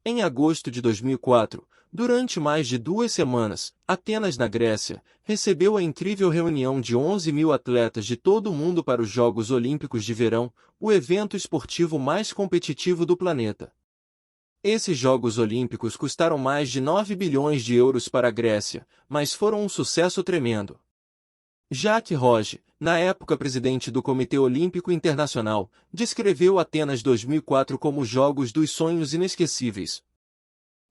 Em agosto de 2004, durante mais de 2 semanas, Atenas, na Grécia, recebeu a incrível reunião de 11 mil atletas de todo o mundo para os Jogos Olímpicos de Verão, o evento esportivo mais competitivo do planeta. Esses Jogos Olímpicos custaram mais de 9 bilhões de euros para a Grécia, mas foram um sucesso tremendo. Jacques Rouge, na época presidente do Comitê Olímpico Internacional, descreveu Atenas 2004 como Jogos dos Sonhos Inesquecíveis.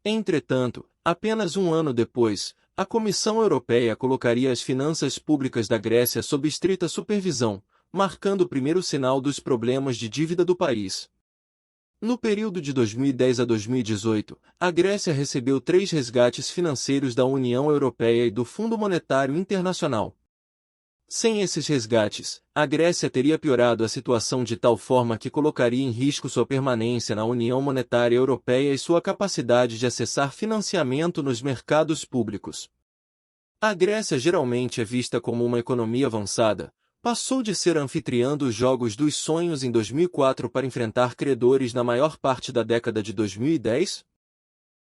Entretanto, apenas um ano depois, a Comissão Europeia colocaria as finanças públicas da Grécia sob estrita supervisão, marcando o primeiro sinal dos problemas de dívida do país. No período de 2010 a 2018, a Grécia recebeu 3 resgates financeiros da União Europeia e do Fundo Monetário Internacional. Sem esses resgates, a Grécia teria piorado a situação de tal forma que colocaria em risco sua permanência na União Monetária Europeia e sua capacidade de acessar financiamento nos mercados públicos. A Grécia geralmente é vista como uma economia avançada, passou de ser anfitriã dos Jogos dos Sonhos em 2004 para enfrentar credores na maior parte da década de 2010?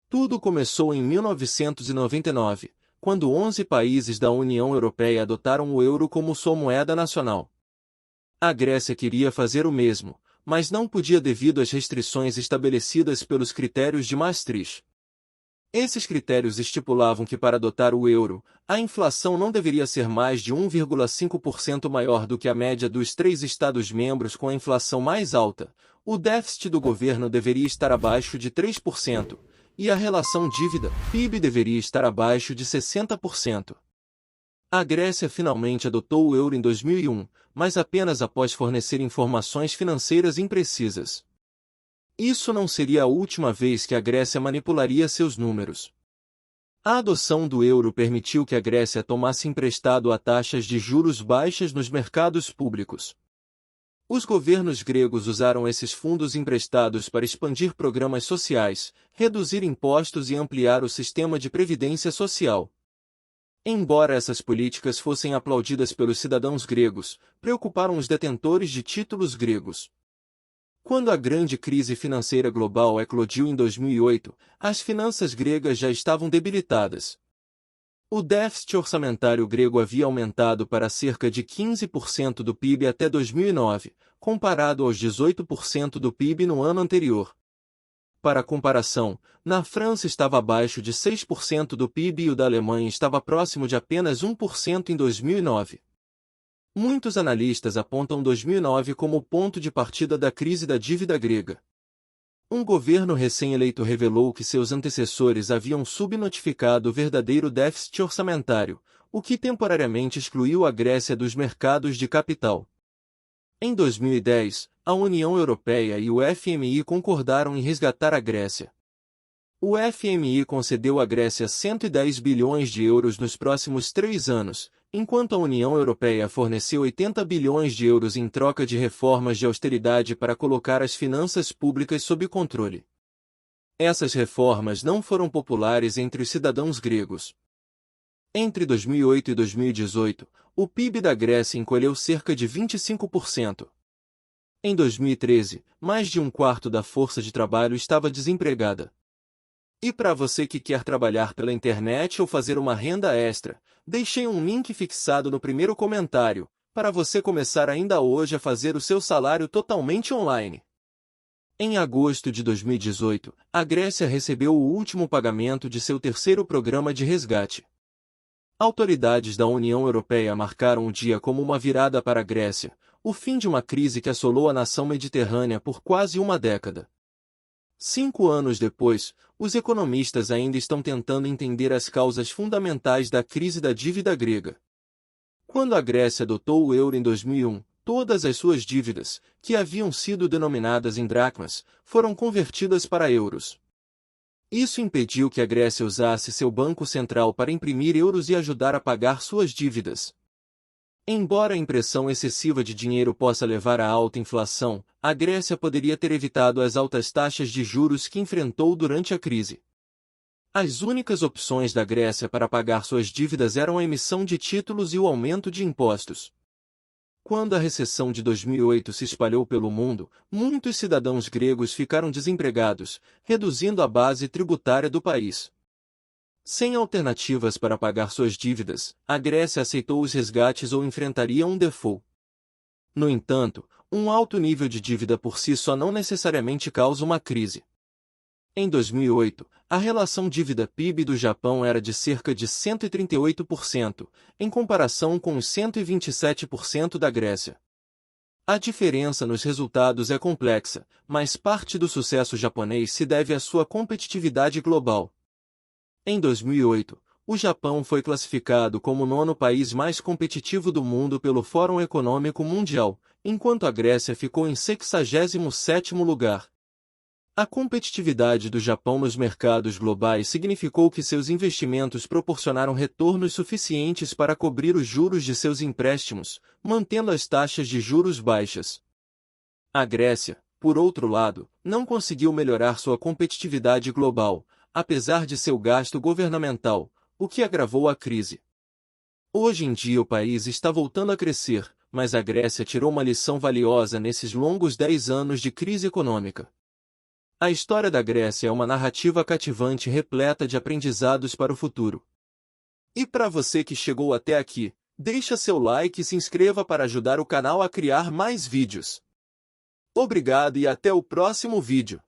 Tudo começou em 1999. Quando 11 países da União Europeia adotaram o euro como sua moeda nacional. A Grécia queria fazer o mesmo, mas não podia devido às restrições estabelecidas pelos critérios de Maastricht. Esses critérios estipulavam que para adotar o euro, a inflação não deveria ser mais de 1,5% maior do que a média dos 3 Estados-membros com a inflação mais alta, o déficit do governo deveria estar abaixo de 3%, e a relação dívida-PIB deveria estar abaixo de 60%. A Grécia finalmente adotou o euro em 2001, mas apenas após fornecer informações financeiras imprecisas. Isso não seria a última vez que a Grécia manipularia seus números. A adoção do euro permitiu que a Grécia tomasse emprestado a taxas de juros baixas nos mercados públicos. Os governos gregos usaram esses fundos emprestados para expandir programas sociais, reduzir impostos e ampliar o sistema de previdência social. Embora essas políticas fossem aplaudidas pelos cidadãos gregos, preocuparam os detentores de títulos gregos. Quando a grande crise financeira global eclodiu em 2008, as finanças gregas já estavam debilitadas. O déficit orçamentário grego havia aumentado para cerca de 15% do PIB até 2009, comparado aos 18% do PIB no ano anterior. Para comparação, na França estava abaixo de 6% do PIB e o da Alemanha estava próximo de apenas 1% em 2009. Muitos analistas apontam 2009 como o ponto de partida da crise da dívida grega. Um governo recém-eleito revelou que seus antecessores haviam subnotificado o verdadeiro déficit orçamentário, o que temporariamente excluiu a Grécia dos mercados de capital. Em 2010, a União Europeia e o FMI concordaram em resgatar a Grécia. O FMI concedeu à Grécia 110 bilhões de euros nos próximos 3 anos, enquanto a União Europeia forneceu 80 bilhões de euros em troca de reformas de austeridade para colocar as finanças públicas sob controle. Essas reformas não foram populares entre os cidadãos gregos. Entre 2008 e 2018, o PIB da Grécia encolheu cerca de 25%. Em 2013, mais de um quarto da força de trabalho estava desempregada. E para você que quer trabalhar pela internet ou fazer uma renda extra, deixei um link fixado no primeiro comentário, para você começar ainda hoje a fazer o seu salário totalmente online. Em agosto de 2018, a Grécia recebeu o último pagamento de seu terceiro programa de resgate. Autoridades da União Europeia marcaram o dia como uma virada para a Grécia, o fim de uma crise que assolou a nação mediterrânea por quase uma década. 5 anos depois, os economistas ainda estão tentando entender as causas fundamentais da crise da dívida grega. Quando a Grécia adotou o euro em 2001, todas as suas dívidas, que haviam sido denominadas em dracmas, foram convertidas para euros. Isso impediu que a Grécia usasse seu banco central para imprimir euros e ajudar a pagar suas dívidas. Embora a impressão excessiva de dinheiro possa levar à alta inflação, a Grécia poderia ter evitado as altas taxas de juros que enfrentou durante a crise. As únicas opções da Grécia para pagar suas dívidas eram a emissão de títulos e o aumento de impostos. Quando a recessão de 2008 se espalhou pelo mundo, muitos cidadãos gregos ficaram desempregados, reduzindo a base tributária do país. Sem alternativas para pagar suas dívidas, a Grécia aceitou os resgates ou enfrentaria um default. No entanto, um alto nível de dívida por si só não necessariamente causa uma crise. Em 2008, a relação dívida-PIB do Japão era de cerca de 138%, em comparação com os 127% da Grécia. A diferença nos resultados é complexa, mas parte do sucesso japonês se deve à sua competitividade global. Em 2008, o Japão foi classificado como o nono país mais competitivo do mundo pelo Fórum Econômico Mundial, enquanto a Grécia ficou em 67º lugar. A competitividade do Japão nos mercados globais significou que seus investimentos proporcionaram retornos suficientes para cobrir os juros de seus empréstimos, mantendo as taxas de juros baixas. A Grécia, por outro lado, não conseguiu melhorar sua competitividade global, apesar de seu gasto governamental, o que agravou a crise. Hoje em dia o país está voltando a crescer, mas a Grécia tirou uma lição valiosa nesses longos 10 anos de crise econômica. A história da Grécia é uma narrativa cativante repleta de aprendizados para o futuro. E para você que chegou até aqui, deixa seu like e se inscreva para ajudar o canal a criar mais vídeos. Obrigado e até o próximo vídeo.